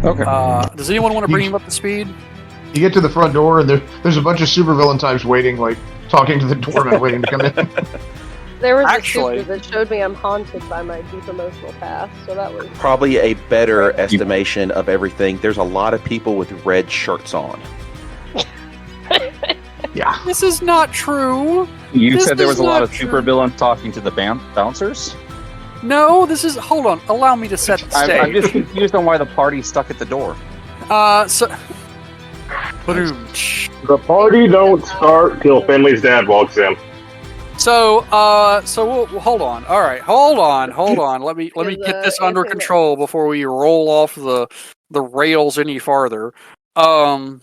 Okay. Does anyone want to bring him up to speed? You get to the front door, and there's a bunch of supervillain types waiting, like, talking to the doorman, waiting to come in. There was Actually- a super that showed me I'm haunted by my deep emotional past, so that was... Probably a better estimation of everything. There's a lot of people with red shirts on. Yeah. This is not true. You This said there was is a lot not of true. supervillains talking to the bouncers? No, this is... Hold on. Allow me to set the stage. I'm just confused on why the party's stuck at the door. So... Boom. The party don't start till Finley's dad walks in. So we'll hold on. All right, hold on. Let me get this under control before we roll off the rails any farther. The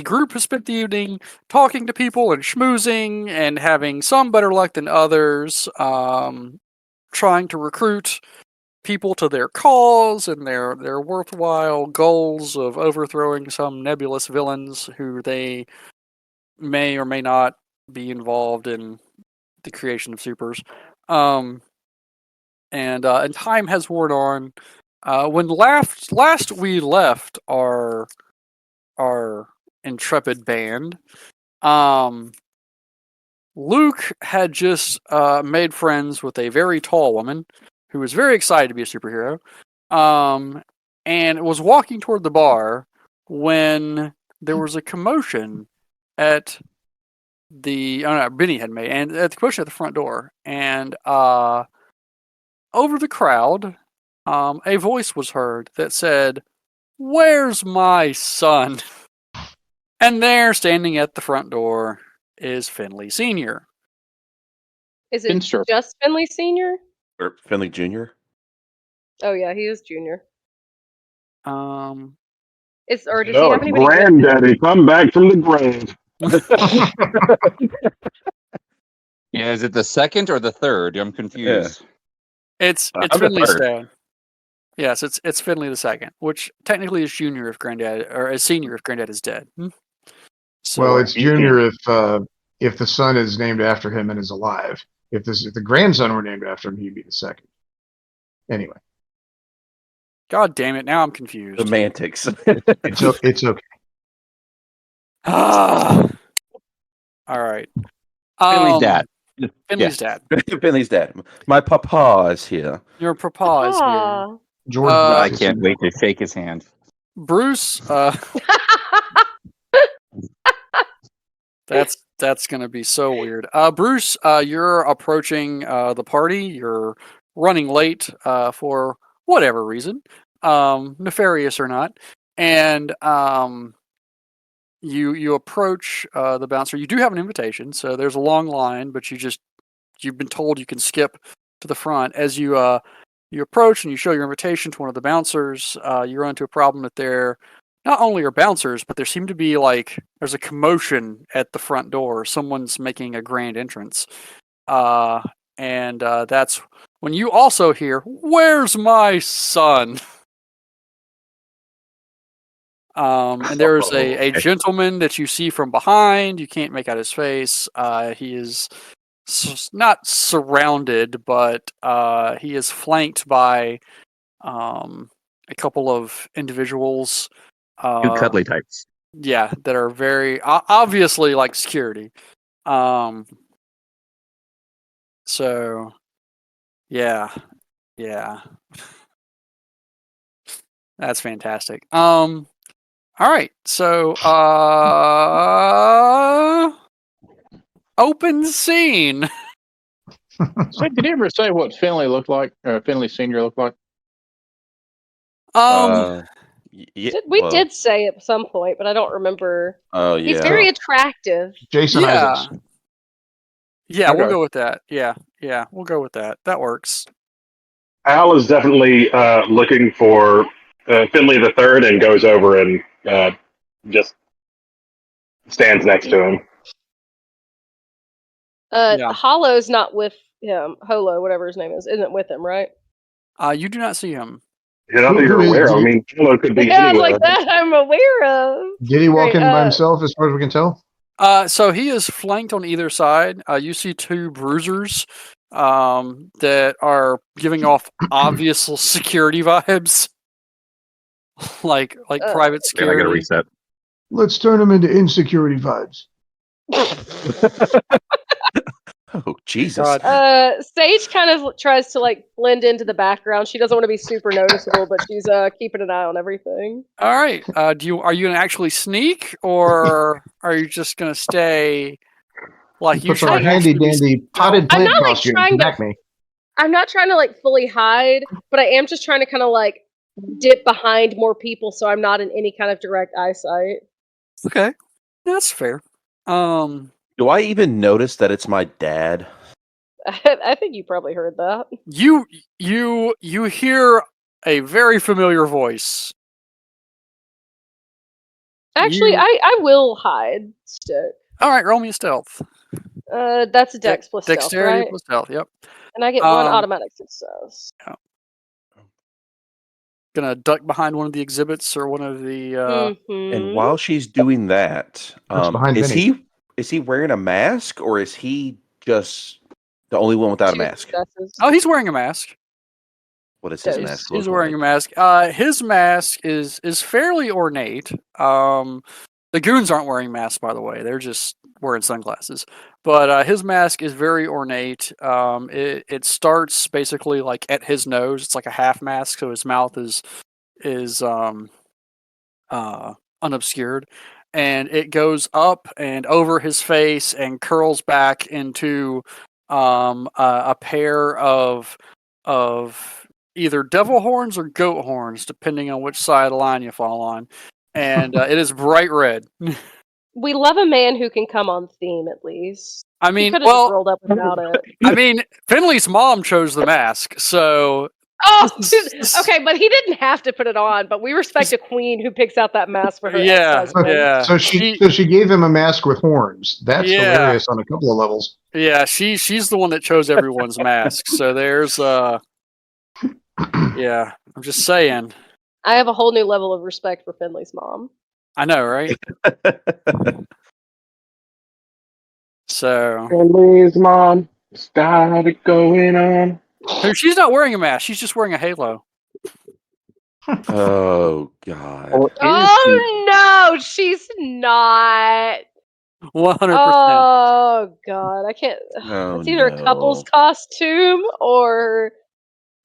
group has spent the evening talking to people and schmoozing and having some better luck than others. Trying to recruit people to their cause and their worthwhile goals of overthrowing some nebulous villains who they may or may not be involved in the creation of supers. And time has worn on. When last we left our intrepid band, Luke had just made friends with a very tall woman who was very excited to be a superhero, and was walking toward the bar when there was a commotion at the... Oh no, Benny had made, and at the commotion at the front door, and over the crowd, a voice was heard that said, "Where's my son?" And there, standing at the front door, is Finley Sr. Is it Sure. just Finley Sr.? Or Finley Jr.? Oh yeah, he is Junior. Or does he No, have it's anybody? granddaddy, come back from the grave. Yeah, is it the second or the third? I'm confused. It's I'm Finley's third. dad. Yes, it's Finley the second, which technically is junior if granddad, or is senior if granddad is dead. So, Well, it's Junior if the son is named after him and is alive. If the grandson were named after him, he'd be the second. Anyway, God damn it! Now I'm confused. Semantics. it's okay. Ah. All right. Finley's dad. Finley's dad. Finley's dad. My papa is here. Your papa is here. Aw. George. I Lucas. can't wait to shake his hand. Bruce. That's gonna be so weird. Bruce, you're approaching the party. You're running late for whatever reason, nefarious or not, and you approach the bouncer. You do have an invitation, so there's a long line, but you've been told you can skip to the front. As you approach and you show your invitation to one of the bouncers, you run into a problem that they're not only are bouncers, but there seem to be there's a commotion at the front door. Someone's making a grand entrance. And that's when you also hear, "Where's my son?" And there's a gentleman that you see from behind. You can't make out his face. He is not surrounded, but he is flanked by a couple of individuals. Two cuddly types. Yeah, that are very obviously like security. So, yeah, that's fantastic. All right, so open scene. So did you ever say what Finley looked like, or Finley Senior looked like? We did say at some point, but I don't remember. Oh yeah. He's very attractive. Jason Yeah. Isaacs. Yeah, we'll Okay. go with that. Yeah, we'll go with that. That works. Al is definitely looking for Finley the Third and goes over and just stands next to him. Yeah. Hollow's not with him. Holo, whatever his name is, isn't with him, right? You do not see him. You know, you're Who is aware of. I he? mean, Halo could be Yeah, anywhere. like that I'm aware of. Did he walk Great, in by himself, as far as we can tell? So he is flanked on either side. You see two bruisers that are giving off obvious security vibes, like private I gotta security. reset. Let's turn them into insecurity vibes. Oh, Jesus. God. Sage kind of tries to like blend into the background. She doesn't want to be super noticeable, but she's keeping an eye on everything. All right. Are you gonna actually sneak, or are you just gonna stay like you Puts on a should handy actually be dandy potted I'm plant not, like, costume trying to to- back me. I'm not trying to like fully hide, but I am just trying to kind of like dip behind more people so I'm not in any kind of direct eyesight. Okay, that's fair. Do I even notice that it's my dad? I think you probably heard that. You hear a very familiar voice. Actually, You- I will hide stick. All right, roll me a stealth. That's a dex plus stealth, Dexterity right? plus stealth. Yep. And I get one Um, automatic success. Gonna duck behind one of the exhibits or one of the. Mhm. And while she's doing that, That's behind is Vinny. he wearing a mask, or is he just the only one without a 2 mask? successes. Oh, he's wearing a mask. What does his He's- mask He's look wearing a like? mask. His mask is fairly ornate. The goons aren't wearing masks, by the way. They're just wearing sunglasses. But his mask is very ornate. It starts basically like at his nose. It's like a half mask, so his mouth is unobscured, and it goes up and over his face and curls back into a pair of either devil horns or goat horns, depending on which side of the line you fall on. And it is bright red. We love a man who can come on theme at least. I He mean, could have just well, rolled up without it. I mean, Finley's mom chose the mask, so Oh, this- okay, but he didn't have to put it on. But we respect a queen who picks out that mask for her. Yeah, exercise friends. yeah. So she gave him a mask with horns. That's Yeah. hilarious on a couple of levels. Yeah, she's the one that chose everyone's mask. So there's yeah, I'm just saying. I have a whole new level of respect for Finley's mom. I know, right? So Finley's mom started going on. she's not wearing a mask, she's just wearing a halo. Oh God! Or is she? Oh no, she's not. 100%. Oh god, I can't. Oh, It's either a couple's no. costume or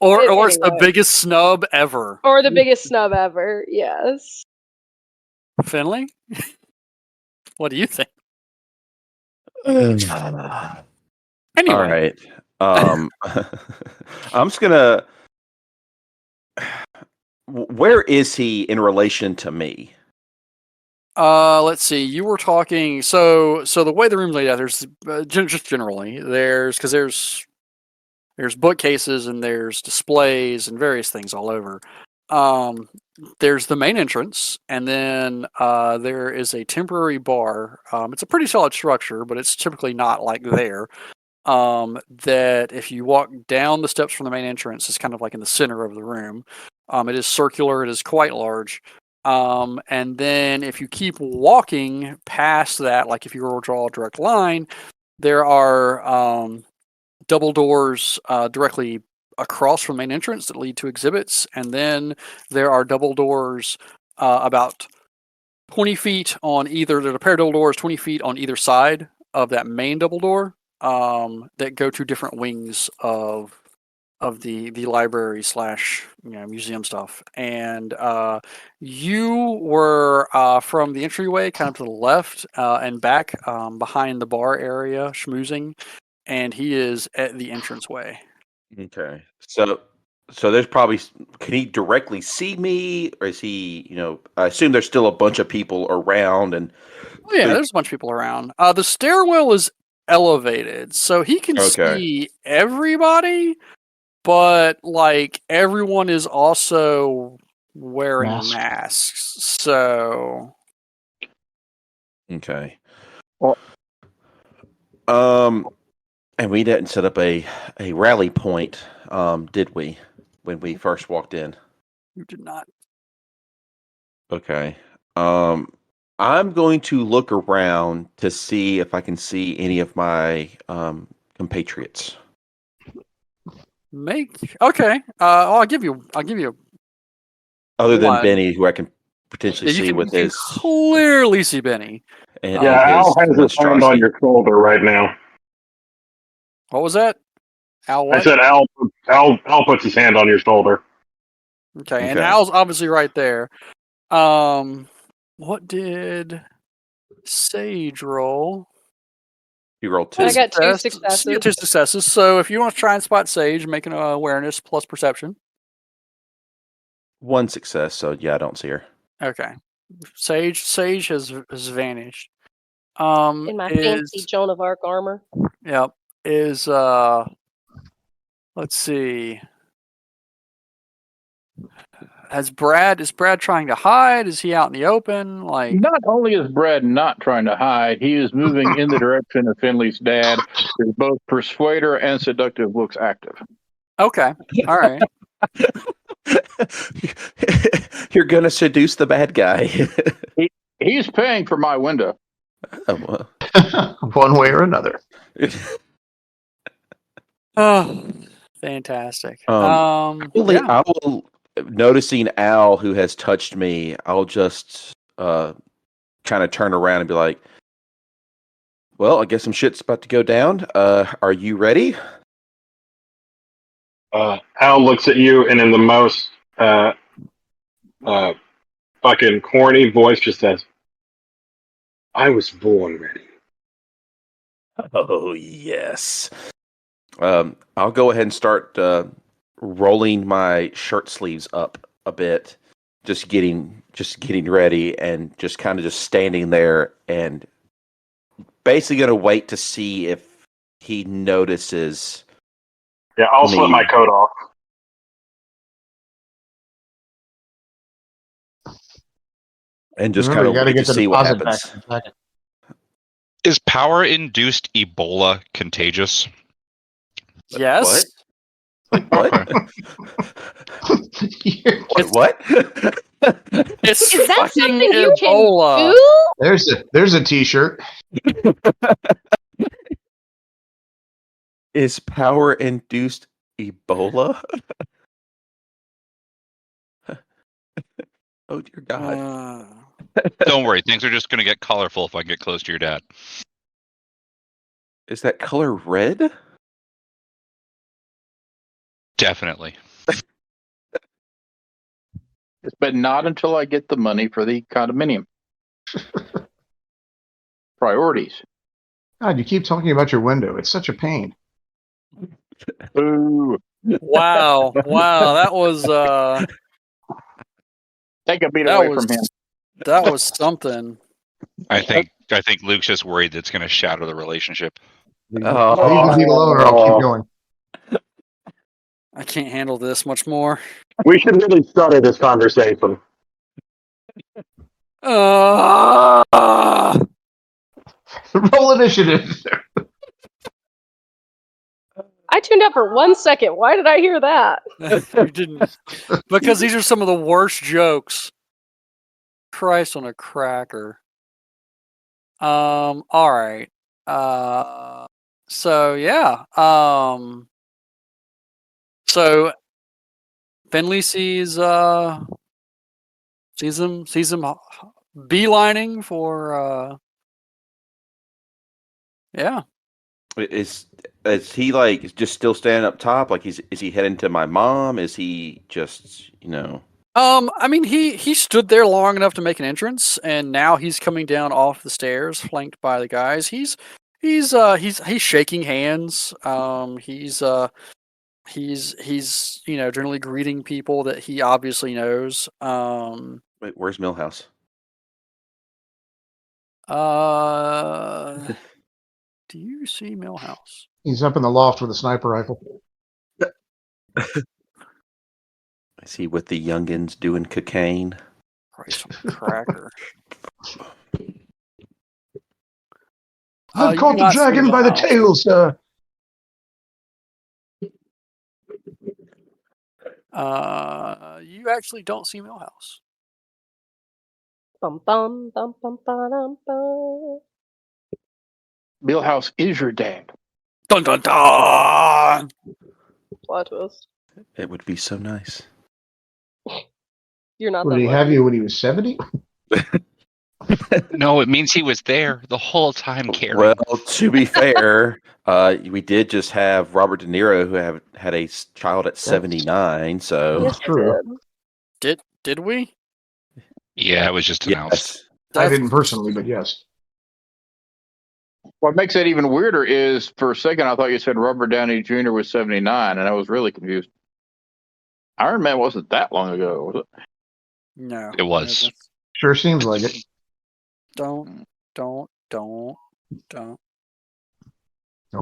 or it's the anyway. biggest snub ever. the biggest snub ever. Yes. Finley? What do you think? All Anyway, right. I'm just gonna. Where is he in relation to me? let's see. You were talking. So the way the room's laid out, there's just generally there's bookcases and there's displays and various things all over. There's the main entrance, and then there is a temporary bar. It's a pretty solid structure, but it's typically not like there. That if you walk down the steps from the main entrance, it's kind of like in the center of the room. It is circular. It is quite large. And then if you keep walking past that, like if you were to draw a direct line, there are double doors directly across from the main entrance that lead to exhibits, and then there are double doors about 20 feet on either. There's a pair of double doors 20 feet on either side of that main double door that go to different wings of the library slash museum stuff. And you were from the entryway kind of to the left and back behind the bar area schmoozing, and he is at the entranceway. Okay. So there's probably. Can he directly see me, or is he? I assume there's still a bunch of people around, and Oh, yeah, there's a bunch of people around. The stairwell is elevated, so he can Okay. see everybody, but like everyone is also wearing Masked. masks. So okay. Well- And we didn't set up a rally point, did we? When we first walked in. you did not. Okay. I'm going to look around to see if I can see any of my compatriots. Okay. I'll give you. Other than One. Benny, who I can potentially Yeah, see you with can his clearly see Benny. and Yeah, Al has his hand monstrosity. on your shoulder right now. What was that? Al, I what? said Al puts his hand on your shoulder. Okay, and Okay. Al's obviously right there. What did Sage roll? You rolled I 2. got 2 Success. successes. Yeah, 2 successes. So if you want to try and spot Sage, make an awareness plus perception. 1 success, so yeah, I don't see her. Okay. Sage has vanished. In my fancy Joan of Arc armor. Yep. Let's see. Is Brad trying to hide? Is he out in the open? Like, Not only is Brad not trying to hide, he is moving in the direction of Finley's dad. His both persuader and seductive looks active. okay, all right. You're gonna seduce the bad guy. He's paying for my window. Oh, well. One way or another. Oh, fantastic. Really, I will. Noticing Al, who has touched me, I'll just kind of turn around and be like, "Well, I guess some shit's about to go down. Are you ready?" Al looks at you and in the most fucking corny voice just says, "I was born ready." Oh yes. I'll go ahead and start rolling my shirt sleeves up a bit, just getting ready, and just kind of just standing there and basically gonna wait to see if he notices. Yeah, I'll slip my coat off. And just Remember, kind you of got to wait get to the see what deposit back happens. in a second. Is power-induced Ebola contagious? Yes. What? It's- What? It's Is that fucking something you can Ebola. do? There's a T-shirt. Is power-induced Ebola? Oh dear God. Don't worry, things are just going to get colorful if I get close to your dad. Is that color red? Definitely. But not until I get the money for the condominium. Priorities. God, you keep talking about your window. It's such a pain. Ooh, Wow. That was take a beat that away was from him. that was something. I think Luke's just worried that's going to shatter the relationship. Leave the beat alone, or I'll keep going. I can't handle this much more. We should really study this conversation. Uh, Roll initiative. I tuned up for 1 second. Why did I hear that? you didn't, because these are some of the worst jokes. Christ on a cracker. All right. So yeah. So Finley sees him beelining for yeah. Is he like just still standing up top? Like is he heading to my mom? Is he just I mean he stood there long enough to make an entrance, and now he's coming down off the stairs, flanked by the guys. He's shaking hands. He's generally greeting people that he obviously knows. Wait, where's Millhouse? Do you see Millhouse? He's up in the loft with a sniper rifle. Is he with the youngins doing cocaine? Christ on a cracker. I've you caught do the not see dragon by the Millhouse. tail, sir. You actually don't see Millhouse. Bum bum bum bum bum bum. Millhouse is your dad. Dun dun dun. Plot twist. It would be so nice. You're not Would that he have lucky. you when he was 70? No, it means he was there the whole time, Carrie. Well, to be fair, we did just have Robert De Niro, who had a child at 79. So Yes, we true. did. Did we? Yeah, it was just announced. yes, I That's- didn't personally, but yes. What makes it even weirder is, for a second, I thought you said Robert Downey Jr. was 79, and I was really confused. Iron Man wasn't that long ago, was it? No. It was. Sure seems like it. Don't. Don't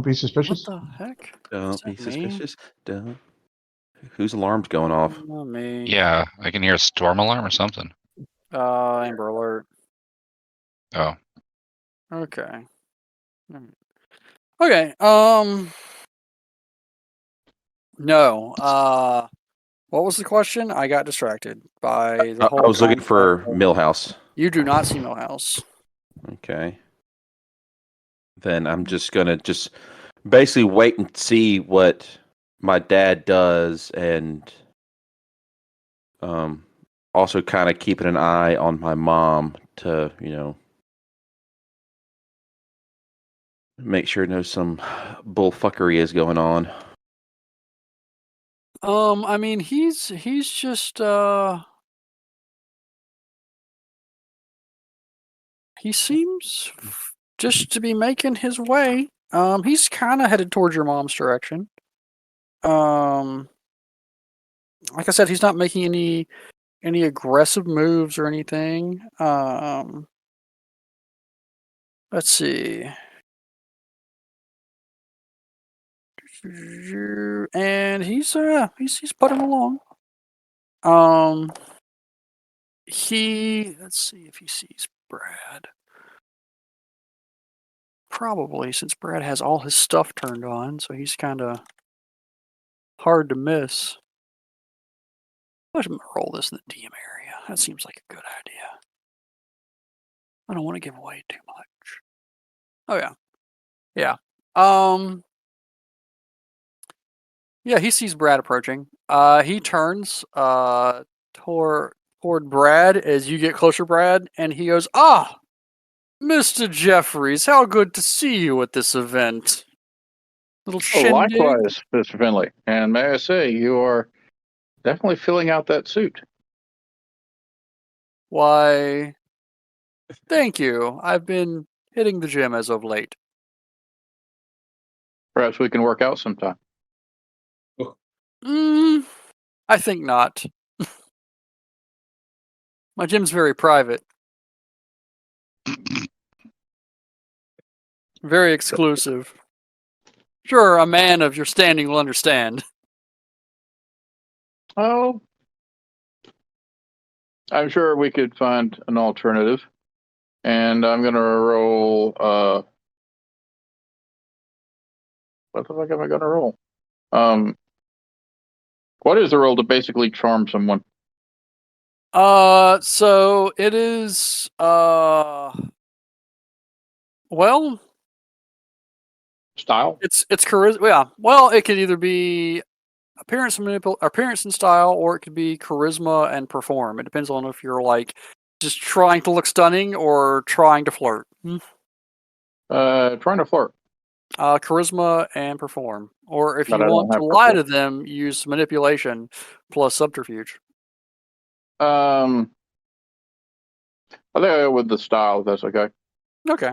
be What suspicious. the heck? don't Is be that me? suspicious. Don't. Whose alarm's going off? Not me. Yeah, I can hear a storm alarm or something. Amber Alert. Oh, Okay. Okay. No. What was the question? I got distracted by the whole. I was looking for concept of- Millhouse. You do not see Millhouse. Okay. Then I'm just gonna basically wait and see what my dad does, and also kind of keeping an eye on my mom to make sure no some bullfuckery is going on. I mean, he's just he seems just to be making his way. He's kind of headed towards your mom's direction. Like I said, he's not making any aggressive moves or anything. Let's see. And he's putting along. Let's see if he sees Brad. Probably, since Brad has all his stuff turned on, so he's kind of hard to miss. I'm gonna roll this in the DM area. That seems like a good idea. I don't want to give away too much. Oh yeah. Yeah, he sees Brad approaching. He turns toward Brad as you get closer, Brad, and he goes, "Ah, Mr. Jeffries, how good to see you at this event." Little Oh, shindig. likewise, Mr. Finley. And may I say, you are definitely filling out that suit. Why, thank you. I've been hitting the gym as of late. Perhaps we can work out sometime. I think not. My gym's very private. Very exclusive. Sure, a man of your standing will understand. Oh, I'm sure we could find an alternative. And I'm going to roll. What the fuck am I going to roll? What is the roll to basically charm someone? So it is, well, Style? it's charisma. Yeah, well, it could either be appearance and style, or it could be charisma and perform. It depends on if you're like just trying to look stunning or trying to flirt. Trying to flirt. Charisma and perform, or if But you I don't want to have lie perform. to them, use manipulation plus subterfuge. I think I'll go with the style, if that's okay. Okay.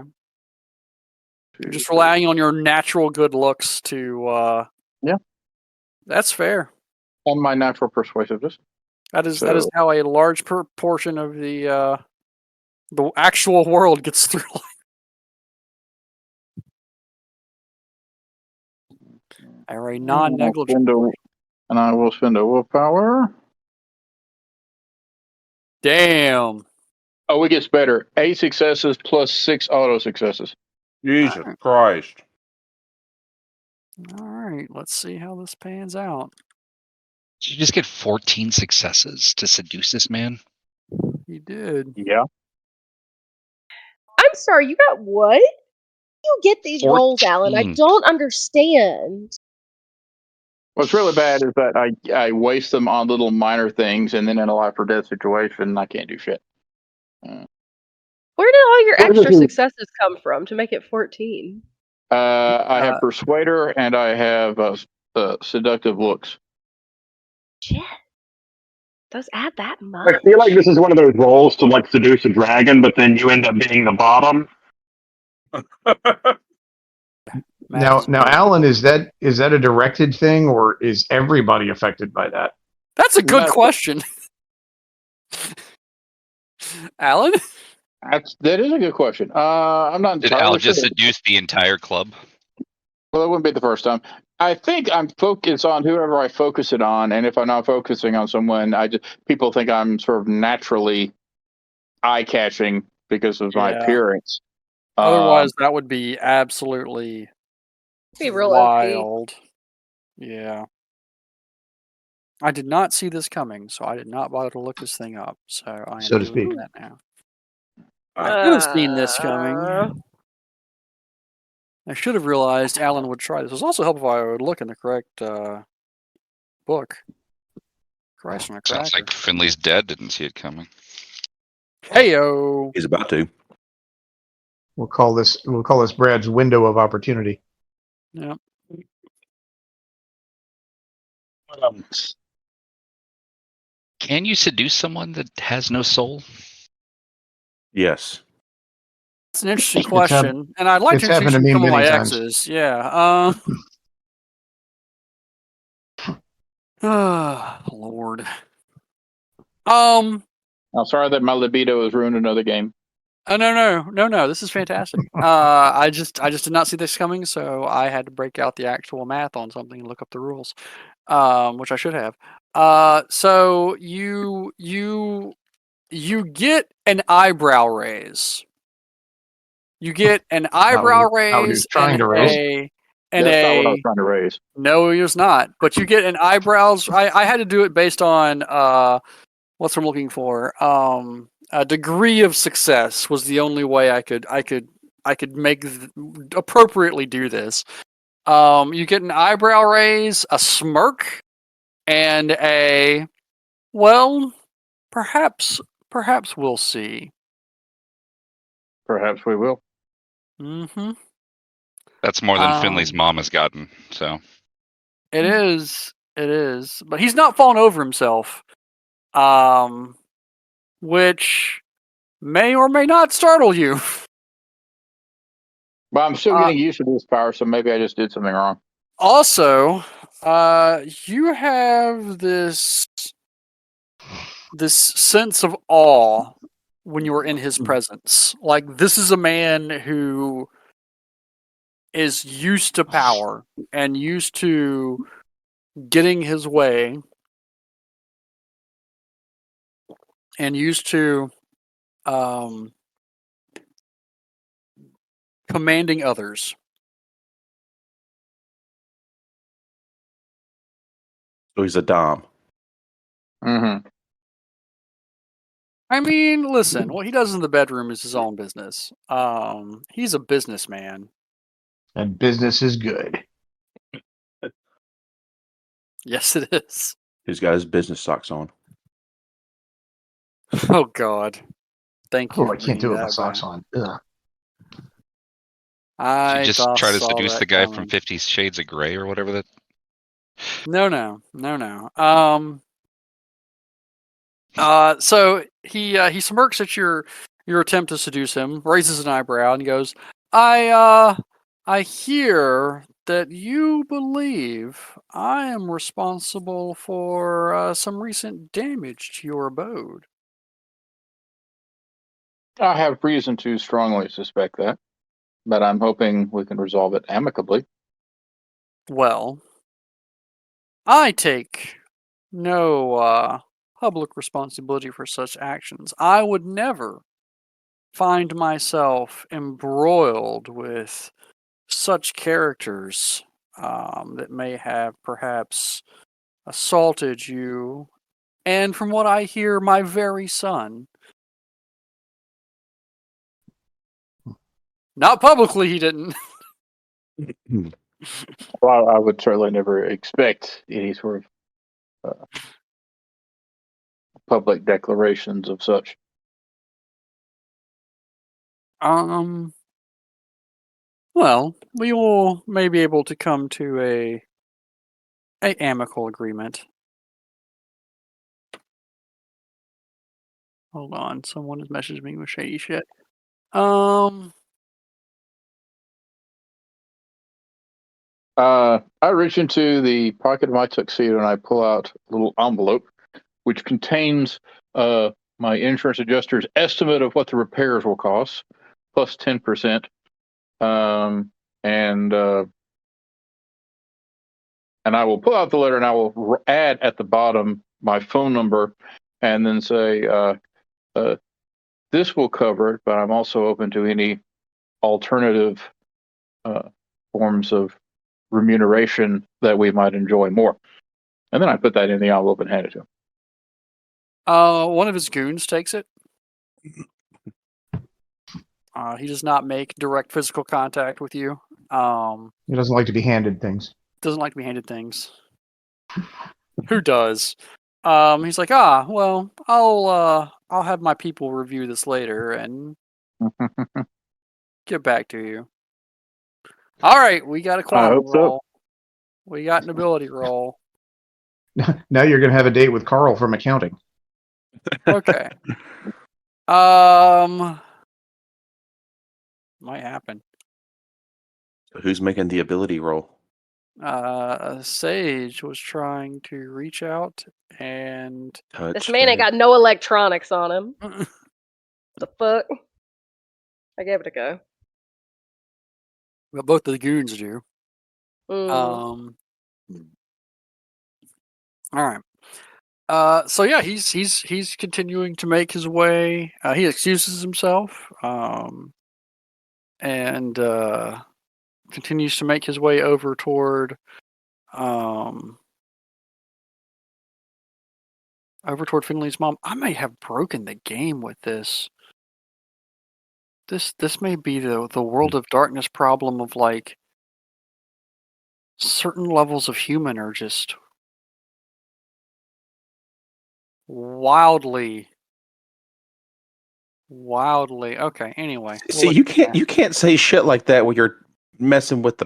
You're just relying on your natural good looks to. Yeah. That's fair. And my natural persuasiveness. That is So- how a large proportion of the actual world gets through. Or a non-negligible. And I will spend a willpower. Damn. Oh, it gets better. 8 successes plus 6 auto successes. Jesus Christ! All right, let's see how this pans out. did you just get 14 successes to seduce this man? He did. Yeah. I'm sorry, you got what? You get these rolls, Alan. I 14. don't understand. What's really bad is that I waste them on little minor things, and then in a life or death situation, I can't do shit. Where did all your Well, extra this is- successes come from to make it 14? I have Persuader and I have Seductive Looks. Shit. Does add that much? I feel like this is one of those roles to like seduce a dragon, but then you end up being the bottom. Now, Alan, is that a directed thing, or is everybody affected by that? That's a good That's- question. Alan? That is a good question. I'm not Did entirely Al just sure. seduce the entire club? Well, it wouldn't be the first time. I think I'm focused on whoever I focus it on, and if I'm not focusing on someone, people think I'm sort of naturally eye-catching because of my Yeah. appearance. Otherwise, that would be absolutely Be real OP. wild. Yeah. I did not see this coming, so I did not bother to look this thing up. So I am So to doing speak. that now. I should have seen this coming. I should have realized Alan would try this. It was also helpful if I would look in the correct book. Christ on a Sounds cracker. like Finley's dead. Didn't see it coming. Heyo. He's about to. We'll call this Brad's window of opportunity. Yeah. Can you seduce someone that has no soul? Yes. It's an interesting It's question, and I'd like it's to introduce happened to you to me some of my many times. exes. Yeah. Lord. I'm sorry that my libido has ruined another game. Oh no! This is fantastic. I just did not see this coming, so I had to break out the actual math on something and look up the rules, which I should have. So you get an eyebrow raise. You get an eyebrow Not what he was raise trying and to raise. That's not what I was trying to raise. No, he was not. But you get an eyebrows. I had to do it based on what's I'm looking for. A degree of success was the only way I could make appropriately do this. You get an eyebrow raise, a smirk, and a well, perhaps we'll see. Perhaps we will. Mm-hmm. That's more than Finley's mom has gotten. So It is. But he's not fallen over himself. Which may or may not startle you. But I'm still getting used to this power, so maybe I just did something wrong. Also, you have this sense of awe when you are in his presence. Like, this is a man who is used to power and used to getting his way and used to commanding others. So he's a dom. Mm-hmm. I mean, listen, what he does in the bedroom is his own business. He's a businessman. And business is good. Yes, it is. He's got his business socks on. Oh God, thank you. Oh, I can't do it with my socks on. on. Ugh. I you just try to saw seduce that the guy coming. from 50 Shades of Grey or whatever that. No. So he smirks at your attempt to seduce him, raises an eyebrow, and goes, I hear that you believe I am responsible for some recent damage to your abode. I have reason to strongly suspect that, but I'm hoping we can resolve it amicably. Well, I take no public responsibility for such actions. I would never find myself embroiled with such characters that may have perhaps assaulted you, and from what I hear, my very son. Not publicly, he didn't. Well, I would certainly never expect any sort of public declarations of such. Well, we will may be able to come to a amicable agreement. Hold on, someone has messaged me with shady shit. I reach into the pocket of my tuxedo and I pull out a little envelope, which contains my insurance adjuster's estimate of what the repairs will cost, plus 10%. And I will pull out the letter and I will add at the bottom my phone number and then say, this will cover it, but I'm also open to any alternative forms of remuneration that we might enjoy more. And then I put that in the envelope and hand it to him. One of his goons takes it. He does not make direct physical contact with you. He doesn't like to be handed things. Doesn't like to be handed things. Who does? He's like, well, I'll have my people review this later and get back to you. All right, we got a quality hope so. roll. We got an ability roll. Now you're going to have a date with Carl from accounting. Okay. Might happen. Who's making the ability roll? Sage was trying to reach out and Touch This man ain't her. got no electronics on him. The fuck? I gave it a go. but both of the goons do. Mm. All right. So yeah, he's continuing to make his way. He excuses himself, and continues to make his way over toward Finley's mom. I may have broken the game with this. This may be the World of Darkness problem of like certain levels of human are just wildly okay. Anyway, See, you can't say shit like that when you're messing with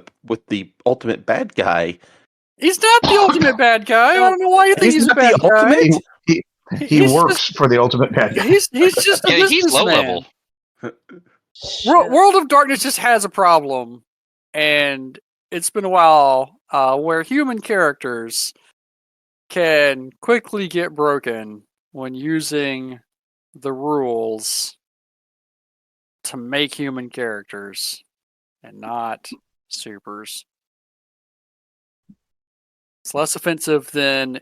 the ultimate bad guy. He's not the ultimate bad guy. I don't know why you think he's a not bad the guy. ultimate? He He's works for the ultimate bad guy. He's just a Yeah, he's low businessman. level. World of Darkness just has a problem, and it's been a while where human characters can quickly get broken when using the rules to make human characters and not supers. It's less offensive than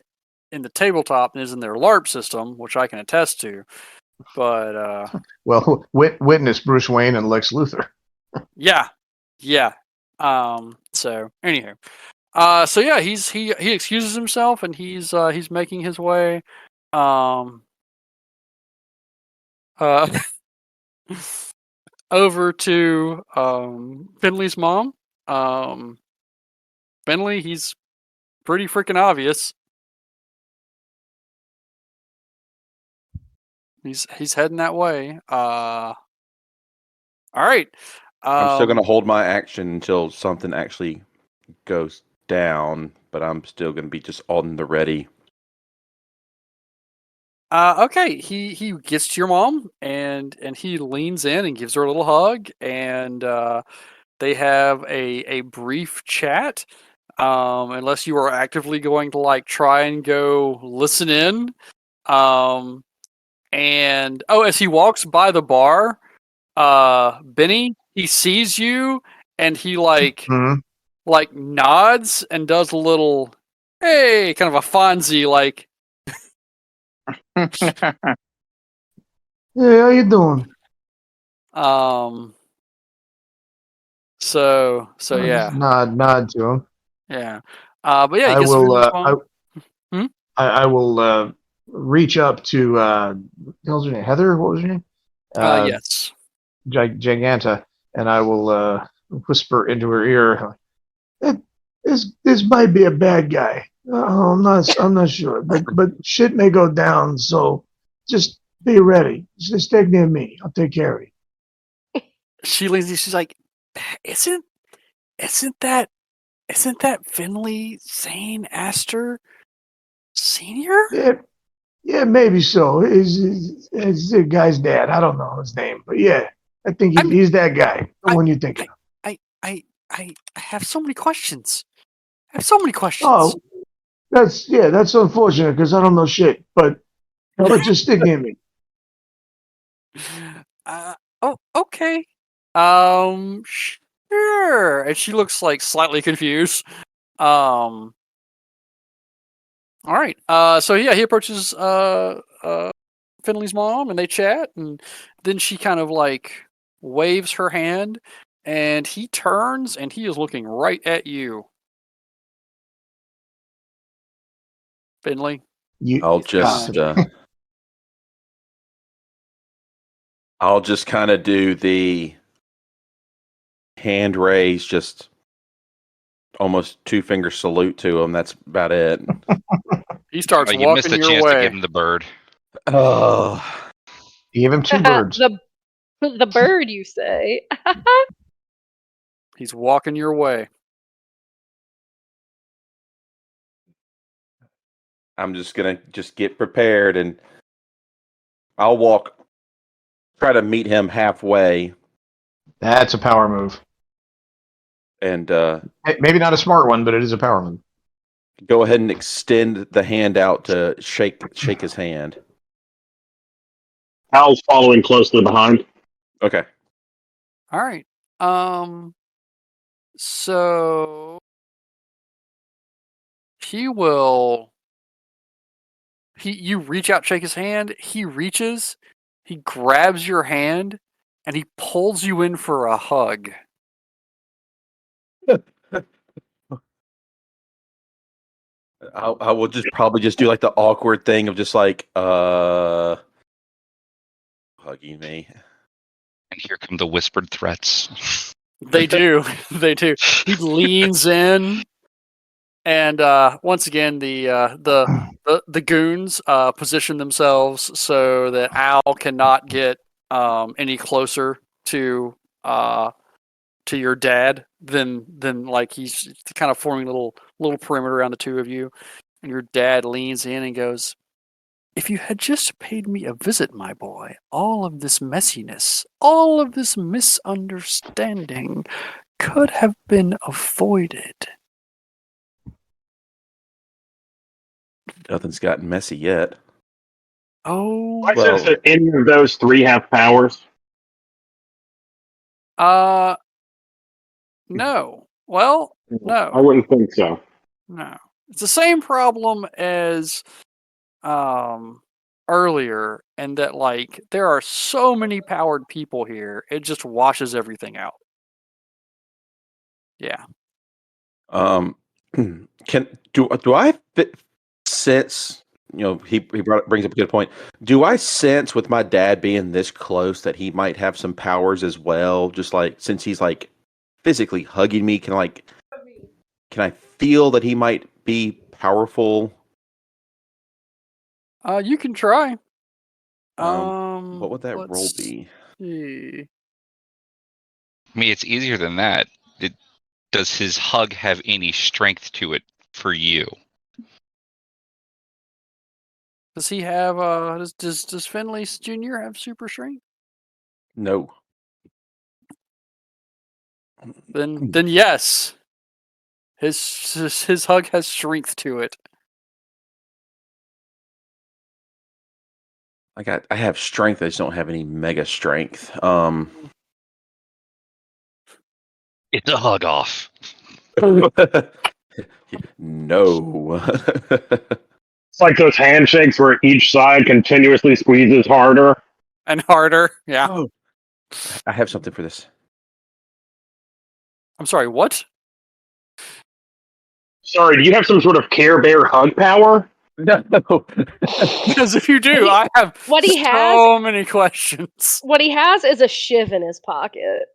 in the tabletop than is in their LARP system, which I can attest to. But Well, witness Bruce Wayne and Lex Luthor. yeah. So anywho, so yeah, he excuses himself and he's making his way, over to Finley's mom. Finley, he's pretty freaking obvious. He's heading that way. All right. I'm still gonna hold my action until something actually goes down, but I'm still gonna be just on the ready. Okay, he gets to your mom and he leans in and gives her a little hug and they have a brief chat. Unless you are actively going to like try and go listen in. And as he walks by the bar, Benny, he sees you and he like nods and does a little hey, kind of a Fonzie like Hey, how you doing? So yeah. Nod to him. Yeah. But yeah, I will reach up to what the hell's her name? Heather? What was her name? Yes. Giganta, and I will whisper into her ear, This might be a bad guy. I'm not sure, but shit may go down. So just be ready. Just stay near me. I'll take care of you. She leans in, she's like, isn't that Finley Zane Astor Senior? Yeah, maybe so. He's the guy's dad. I don't know his name, but yeah, I think he's that guy. The one you're thinking of. I have so many questions. Oh, that's unfortunate because I don't know shit. But just stick near me. Okay. Sure. And she looks like slightly confused. All right. So yeah, he approaches Finley's mom and they chat, and then she kind of like waves her hand, and he turns and he is looking right at you, Finley. I'll just kind of do the hand raise, just almost 2-finger salute to him. That's about it. He starts you missed walking the your chance way. to give him the bird. Oh, Give him 2 birds. The bird, you say? He's walking your way. I'm just gonna get prepared, and I'll try to meet him halfway. That's a power move. And maybe not a smart one, but it is a power move. Go ahead and extend the hand out to shake his hand. Hal's following closely behind. Okay. All right. So you reach out, shake his hand. He reaches, he grabs your hand, and he pulls you in for a hug. I will probably do like the awkward thing of just like hugging me. And here come the whispered threats. They do. They do. He leans in, and once again, the goons position themselves so that Al cannot get any closer to your dad than like he's kind of forming a little perimeter around the two of you. And your dad leans in and goes, "If you had just paid me a visit, my boy, all of this messiness, all of this misunderstanding could have been avoided." Nothing's gotten messy yet. Oh, I sense that any of those 3 have powers. no. Well, no. I wouldn't think so. No. It's the same problem as earlier, and that like there are so many powered people here, it just washes everything out. Yeah. Do I sense, he brings up a good point. Do I sense with my dad being this close that he might have some powers as well? Just like since he's like physically hugging me, can I feel that he might be powerful? You can try. What would that roll be? See. I mean, it's easier than that. Does his hug have any strength to it for you? Does he have does Finley Jr. have super strength? No. Then yes. His hug has strength to it. I have strength, I just don't have any mega strength. It's a hug off. No. It's like those handshakes where each side continuously squeezes harder. And harder, yeah. Oh. I have something for this. I'm sorry, what? Sorry, do you have some sort of Care Bear hug power? No. Because if you do, I have What he so many questions. What he has is a shiv in his pocket.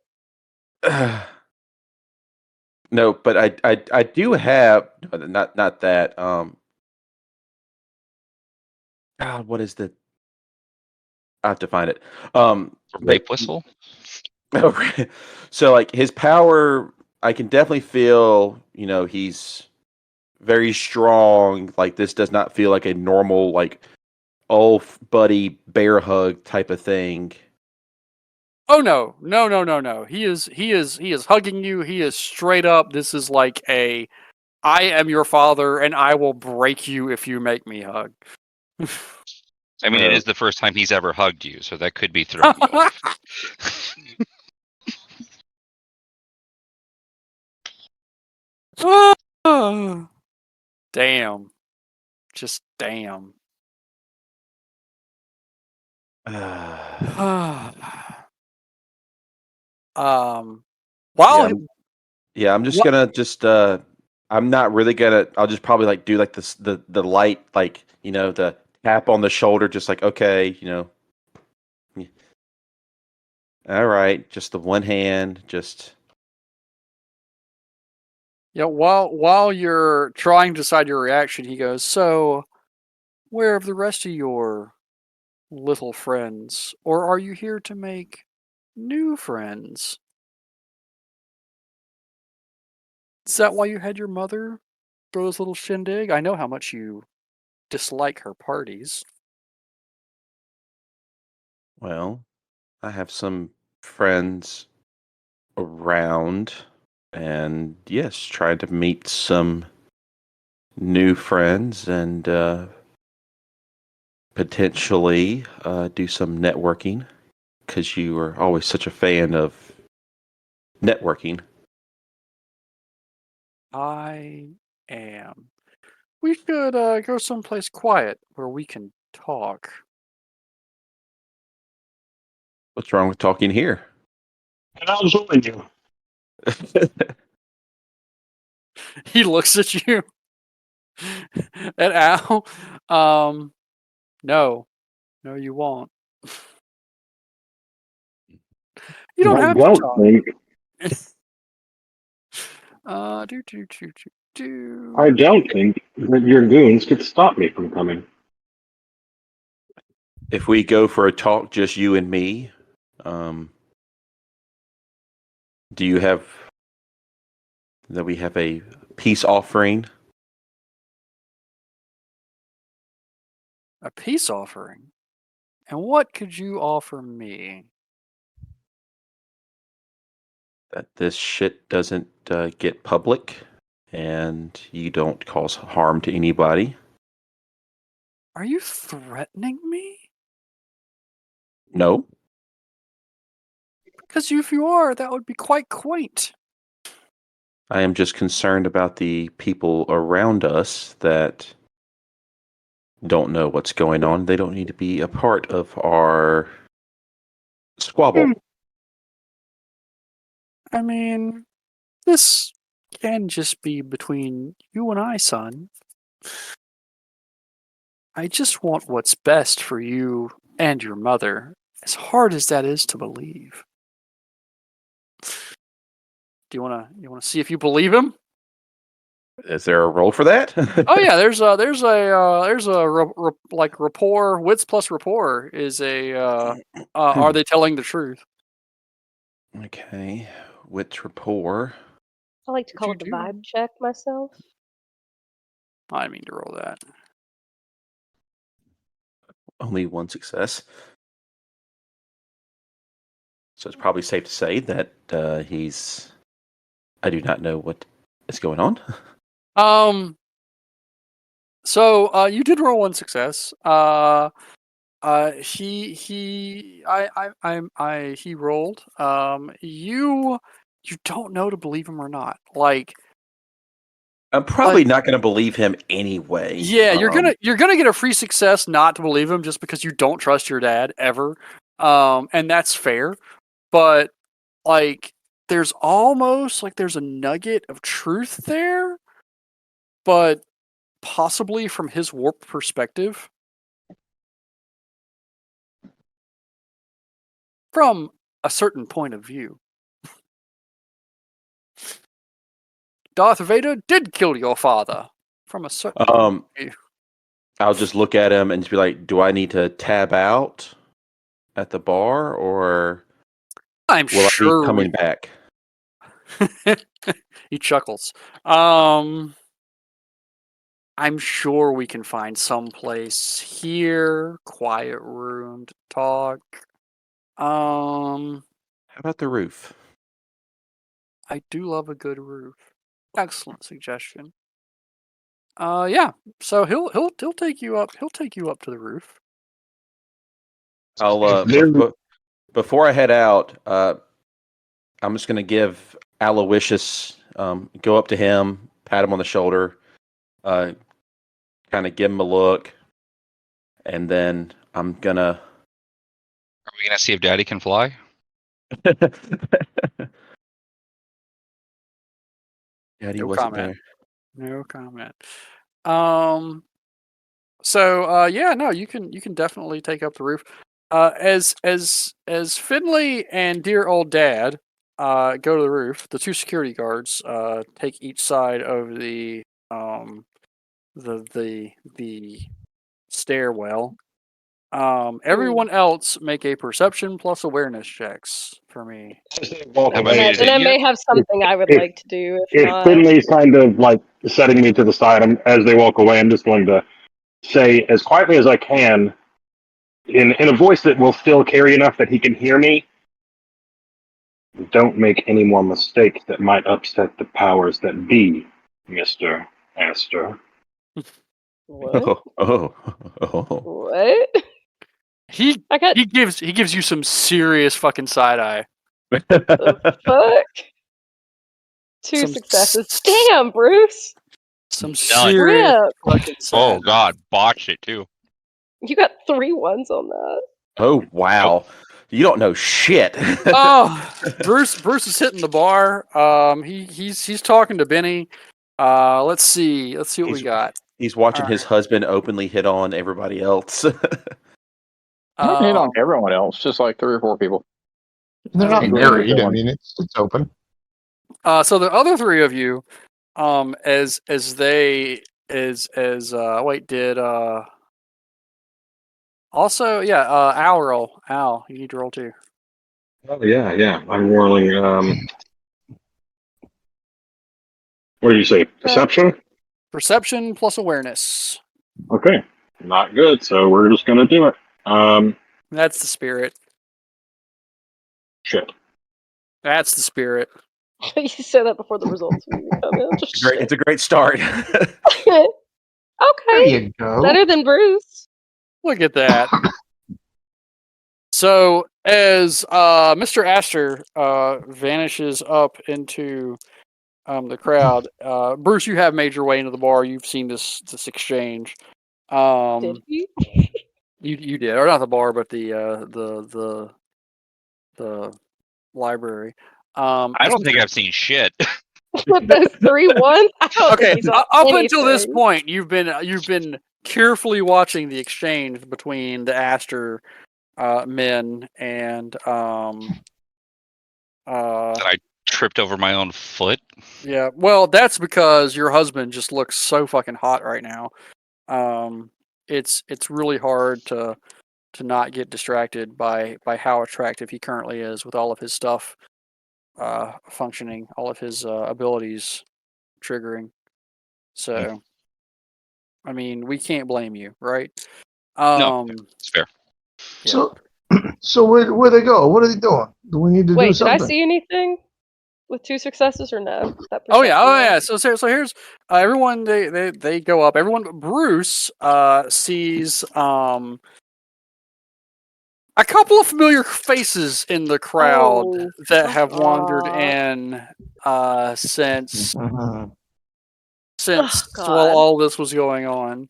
No, but I do have not that. God, what is the? I have to find it. But Rape whistle. so like his power, I can definitely feel. He's very strong. Like this does not feel like a normal like buddy bear hug type of thing. Oh no. He is hugging you. He is straight up. This is like I am your father and I will break you if you make me hug. I mean, it is the first time he's ever hugged you, so that could be throwing you off. Damn. Just damn. While Yeah, I'm just What- gonna just I'm not really gonna I'll just probably like do like this the light like the tap on the shoulder just like okay, yeah, all right, just the one hand, just while you're trying to decide your reaction, he goes, "So, where have the rest of your little friends, or are you here to make new friends? Is that why you had your mother throw this little shindig? I know how much you dislike her parties." well, I have some friends around and yes, trying to meet some new friends and potentially do some networking because you are always such a fan of networking. I am. We should go someplace quiet where we can talk. What's wrong with talking here? And I'll join you. He looks at you. And Al, no, you won't. You don't I have to don't talk. think. Do. I don't think that your goons could stop me from coming. If we go for a talk, just you and me, um, do you have that we have a peace offering? A peace offering? And what could you offer me? That this shit doesn't get public and you don't cause harm to anybody? Are you threatening me? No. Because if you are, that would be quite quaint. I am just concerned about the people around us that don't know what's going on. They don't need to be a part of our squabble. I mean, this can just be between you and I, son. I just want what's best for you and your mother, as hard as that is to believe. Do you wanna see if you believe him? Is there a role for that? Oh yeah, there's a like rapport. Wits plus rapport is a. Are they telling the truth? Okay. Wits rapport. I like to call it Would the you do? vibe check myself. I didn't mean to roll that. Only one success. So it's probably safe to say that he's. I do not know what is going on. So you did roll one success. He rolled. You don't know to believe him or not. Like, I'm probably not going to believe him anyway. yeah, you're gonna get a free success not to believe him just because you don't trust your dad ever. And that's fair. But like, there's almost like there's a nugget of truth there, but possibly from his warped perspective. From a certain point of view. Darth Vader did kill your father from a certain point of view. I'll just look at him and just be like, "Do I need to tab out at the bar, or I'm will I sure be coming back?" He chuckles. I'm sure we can find some place here, quiet room to talk. How about the roof? I do love a good roof. Excellent suggestion. Yeah. So he'll take you up. He'll take you up to the roof. I'll before I head out, I'm just gonna give Aloysius, go up to him, pat him on the shoulder, kind of give him a look, and then I'm gonna. Are we gonna see if Daddy can fly? Daddy No wasn't comment. there. No comment. So yeah, no, you can definitely take up the roof. As Finley and dear old Dad go to the roof, the two security guards take each side of the stairwell. Everyone else make a perception plus awareness checks for me. Walk How away. about And I may have something I would If- like to do if If not. Finley's kind of like setting me to the side, as they walk away, I'm just going to say as quietly as I can, in a voice that will still carry enough that he can hear me. Don't make any more mistakes that might upset the powers that be, Mr. Astor. What? Oh. What? He I got gives you some serious fucking side eye. the fuck. Two Some successes. s- Damn, Bruce. Some None. serious Rip. fucking side Oh eye. God, botched it too. You got 3 1s on that. Oh wow! You don't know shit. Oh, Bruce is hitting the bar. He's talking to Benny. Let's see what we got. He's watching All his husband openly hit on everybody else. I hit on everyone else, just like 3 or 4 people. They're not Okay. married. I mean, it's open. So the other 3 of you, Al roll. Al, you need to roll too. Oh yeah. I'm whirling. What did you say? Perception? Perception plus awareness. Okay. Not good, so we're just gonna do it. That's the spirit. Shit. That's the spirit. You said that before the results come in. Just It's a great start. shit. There Okay. you go. Better than Bruce. Look at that. So as Mr. Astor vanishes up into the crowd, Bruce, you have made your way into the bar. You've seen this exchange. Did he? You did, or not the bar, but the library. I don't think I've seen shit. With those 3 1s? I don't Okay, think he's on up until this anything. point, you've been carefully watching the exchange between the Astor men and That I tripped over my own foot. yeah. Well, that's because your husband just looks so fucking hot right now. It's really hard to not get distracted by how attractive he currently is with all of his stuff functioning, all of his abilities triggering. So, I mean, we can't blame you, right? No, it's fair. Yeah. So where they go? What are they doing? Do we need to do Wait, did something? I see anything with 2 successes or no? That Oh yeah, perception roll? So here's everyone. They go up. Everyone. Bruce sees a couple of familiar faces in the crowd Oh, that have wandered aw. in since Mhm. since God. while all this was going on.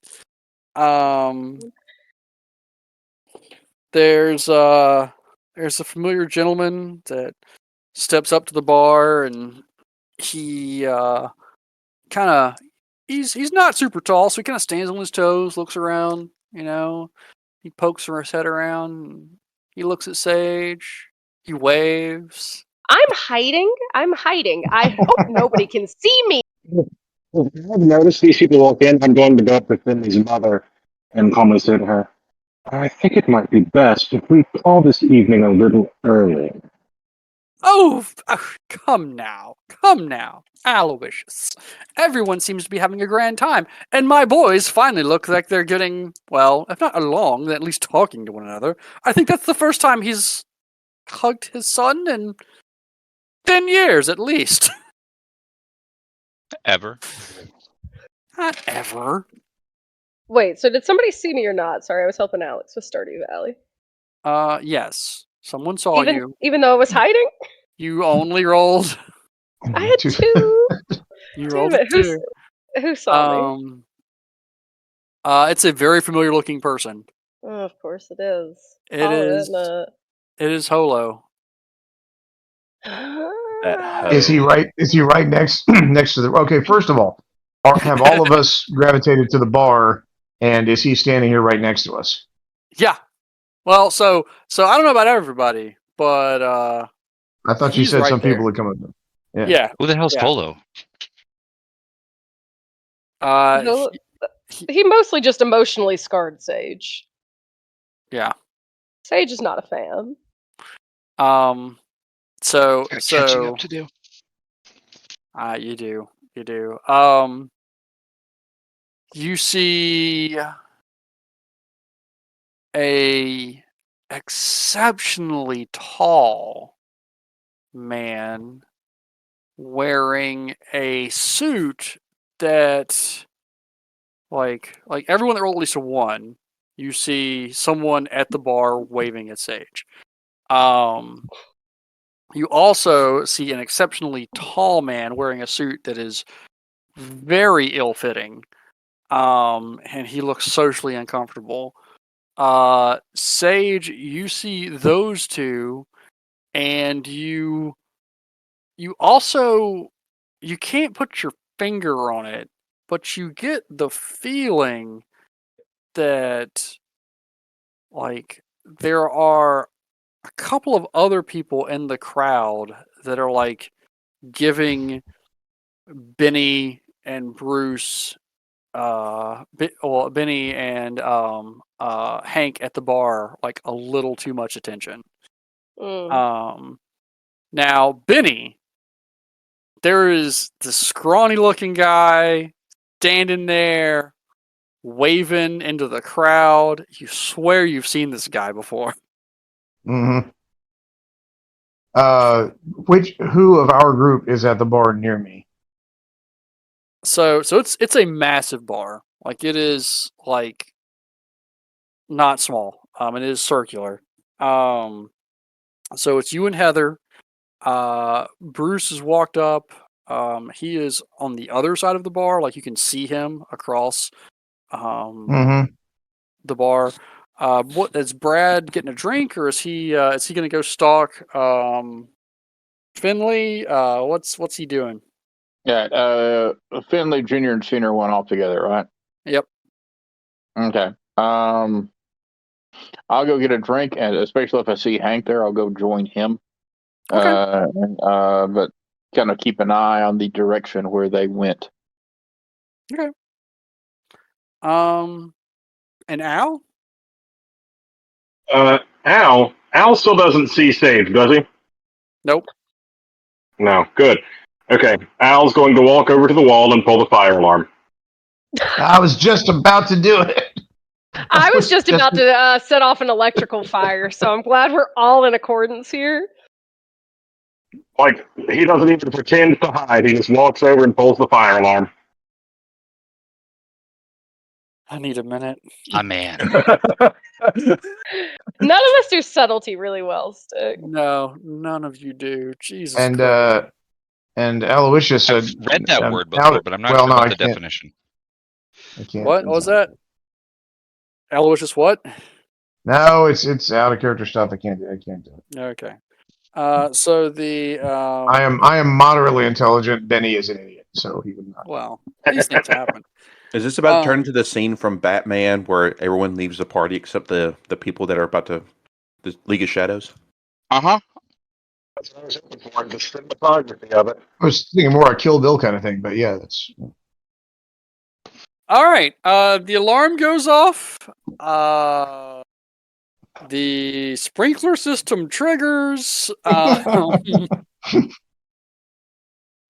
There's a familiar gentleman that steps up to the bar, and he kind of he's not super tall, so he kind of stands on his toes, looks around, he pokes his head around, he looks at Sage, he waves. I'm hiding. I hope nobody can see me. I've noticed these people walk in. I'm going to go up to Finley's mother and calmly say to her, I think it might be best if we call this evening a little early. Oh, come now, Aloysius. Everyone seems to be having a grand time, and my boys finally look like they're getting, well, if not along, then at least talking to one another. I think that's the first time he's hugged his son in 10 years, at least. Ever. Not ever. Wait, so did somebody see me or not? Sorry, I was helping Alex with Stardew Valley. Yes. Someone saw you. Even though I was hiding? You only rolled. I had 2. You Damn rolled it, a 2. who saw me? It's a very familiar looking person. Oh, of course it is. It is. It is Holo. Is he right? Is he right next next to the? Okay, first of all, have all of us gravitated to the bar, and is he standing here right next to us? Yeah. Well, so I don't know about everybody, but I thought you he's said right some there. people would come up. Yeah. Who the hell's Yeah. Holo? He mostly just emotionally scarred Sage. Yeah. Sage is not a fan. So Got catching up to do. you do. You see a exceptionally tall man wearing a suit that like everyone that rolled at least a 1, you see someone at the bar waving at Sage. You also see an exceptionally tall man wearing a suit that is very ill-fitting. And he looks socially uncomfortable. Sage, you see those two, and you also, you can't put your finger on it, but you get the feeling that like there are a couple of other people in the crowd that are like giving Benny and Bruce Benny and Hank at the bar like a little too much attention. Now Benny, there is this scrawny looking guy standing there waving into the crowd. You swear you've seen this guy before. Mm-hmm. Who of our group is at the bar near me? So it's a massive bar. Like it is like not small. It is circular. So it's you and Heather. Bruce has walked up. He is on the other side of the bar. Like you can see him across the bar. What is Brad getting a drink, or is he going to go stalk Finley? What's he doing? Yeah, Finley Jr. and Senior went off together, right? Yep. Okay. I'll go get a drink, and especially if I see Hank there, I'll go join him. Okay. But kind of keep an eye on the direction where they went. Okay. And Al? Al still doesn't see Sage, does he? Nope. No, good. Okay, Al's going to walk over to the wall and pull the fire alarm. I was just about to do it. I was just about to set off an electrical fire, so I'm glad we're all in accordance here. Like, he doesn't even pretend to hide. He just walks over and pulls the fire alarm. I need a minute. Man. None of us do subtlety really well, Stick. No, none of you do. Jesus And Christ. and Aloysius said, I've read that word before, but I'm not sure about the definition. I can't. What was that? Aloysius what? No, it's out of character stuff. I can't do it. Okay. So the I am moderately intelligent. Benny is an idiot, so he would not. well, these things happen. Is this about to turn into the scene from Batman where everyone leaves the party except the people that are about to the League of Shadows? Uh-huh. That's what I was hoping for, the cinematography of it. I was thinking more a Kill Bill kind of thing, but yeah, that's. All right. The alarm goes off. The sprinkler system triggers.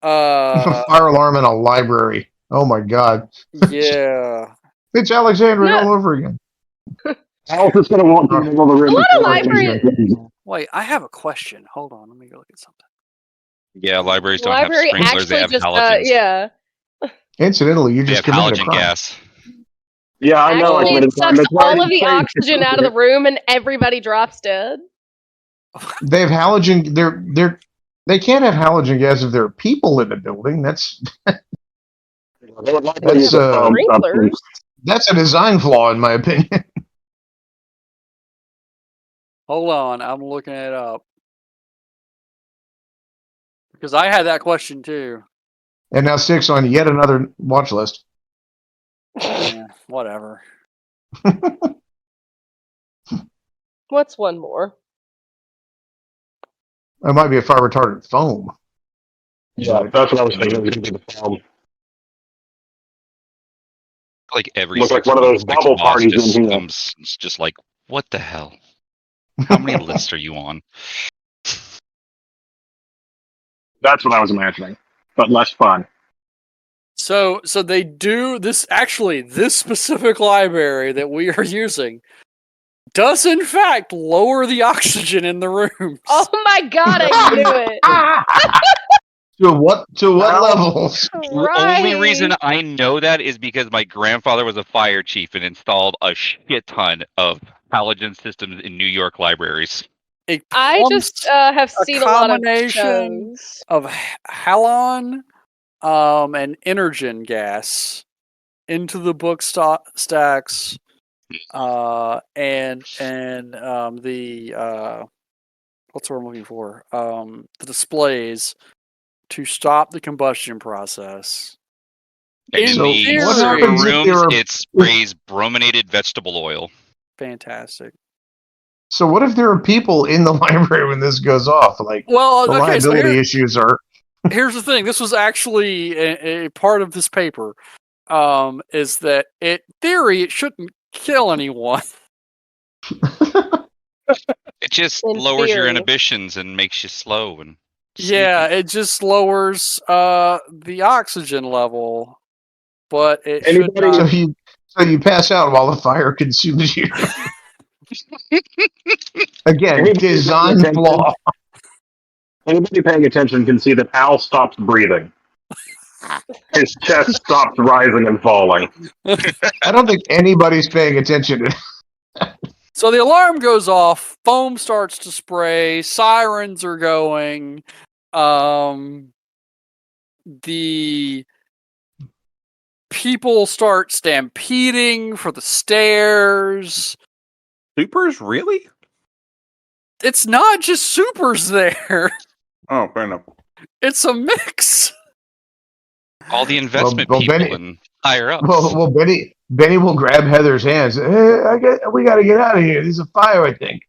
Fire alarm in a library. Oh my god. Yeah. It's Alexandria No. all over again. Alice is going to walk through the middle of the room. A lot of libraries- Wait, I have a question. Hold on, let me go look at something. Yeah, libraries don't Library have sprinklers; they actually have just halogens. yeah. Incidentally, you They just have committed a halogen crime. gas. Yeah, I know. Actually, I it sucks all of the oxygen out of the room, and everybody drops dead. They have halogen. They can't have halogen gas if there are people in the building. That's That's Sprinklers. that's a design flaw, in my opinion. Hold on, I'm looking it up. Because I had that question too. And now 6 on yet another watch list. Yeah, whatever. What's one more? It might be a fire retardant foam. Yeah, that's what I was thinking. It was going to be the film. Like every Looks like six one of those months, bubble boss parties just in here. comes. It's just like, what the hell? How many lists are you on? That's what I was imagining, but less fun. So they do this. Actually, this specific library that we are using does in fact lower the oxygen in the rooms. Oh my god, I knew it. To what levels? The only reason I know that is because my grandfather was a fire chief and installed a shit ton of halogen systems in New York libraries. I just have seen a lot of combination shows. of halon and energen gas into the book stacks and the what's what I'm looking for? The displays to stop the combustion process. And in So the what server happens if rooms, there are- it sprays brominated vegetable oil. Fantastic. So what if there are people in the library when this goes off? Like, Well, the okay, so liability issues are. Here's the thing. This was actually a part of this paper. Is that in theory it shouldn't kill anyone. It just In lowers your theory. inhibitions and makes you slow and Yeah, it just lowers the oxygen level, but it should not. So you pass out while the fire consumes you. Again, design flaw. Anybody paying attention can see that Al stops breathing. His chest stops rising and falling. I don't think anybody's paying attention to. So the alarm goes off, foam starts to spray, sirens are going. The people start stampeding for the stairs. Supers, really? It's not just supers there. Oh, fair enough. It's a mix. all the investment well, people Benny- and higher ups. Well, Benny will grab Heather's hands. Hey, we got to get out of here. There's a fire, I think.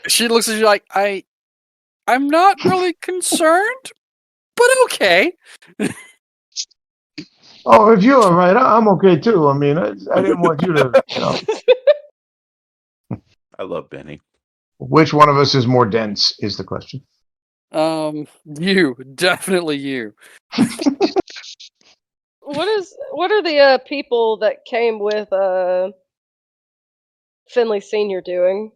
She looks at you like, I'm not really concerned, but okay. Oh, if you're all right, I'm okay too. I mean, I didn't want you to, I love Benny. Which one of us is more dense is the question. You, definitely you. What are the people that came with Finley Senior doing?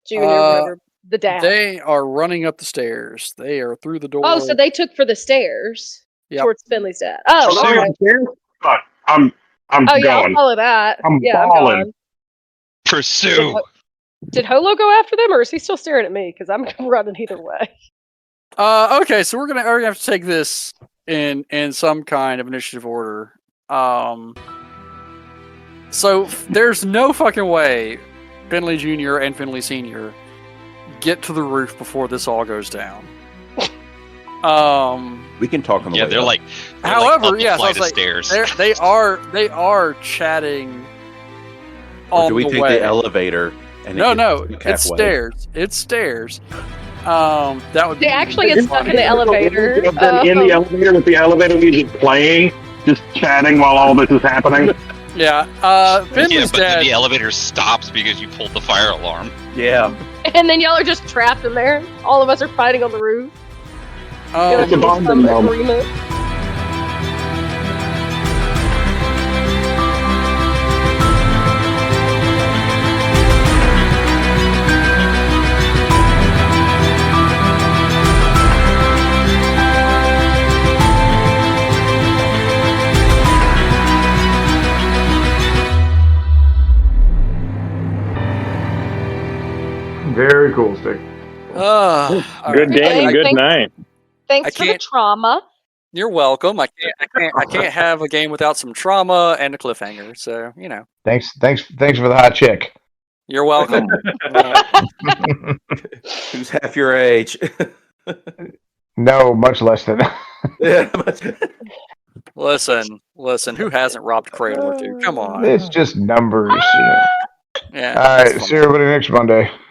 Junior, whatever. The dad. They are running up the stairs. They are through the door. Oh, so they took for the stairs Yep. towards Finley's dad. Oh, So all right. I'm Oh yeah, I'll going. follow that. I'm yeah, balling. I'm gone. Pursue. Did Holo go after them, or is he still staring at me? Because I'm running either way. Okay, so we're gonna have to take this in some kind of initiative order. So there's no fucking way Finley Jr. and Finley Sr. get to the roof before this all goes down. We can talk on the way They're up. like. However, up yes, the I flight was of like, stairs. they are chatting Or on do we the take way. the elevator? And No, it no, gets it's halfway? stairs. It's stairs. That would They be actually get stuck in the elevator. In the elevator with the elevator music playing, just chatting while all this is happening. Yeah. Yeah, Finley's but then dad. the elevator stops because you pulled the fire alarm. Yeah. And then y'all are just trapped in there. All of us are fighting on the roof. It's a Um, bonding Some moment. agreement. Very cool, Stick. all Good right. game and good night. Thanks I for the can't- trauma. You're welcome. I can't have a game without some trauma and a cliffhanger. So Thanks for the hot chick. you're welcome. Who's half your age? No, much less than. Yeah. Listen. Who hasn't robbed Cradle or two? Come on. It's just numbers. Yeah. All right, that's see everybody next Monday.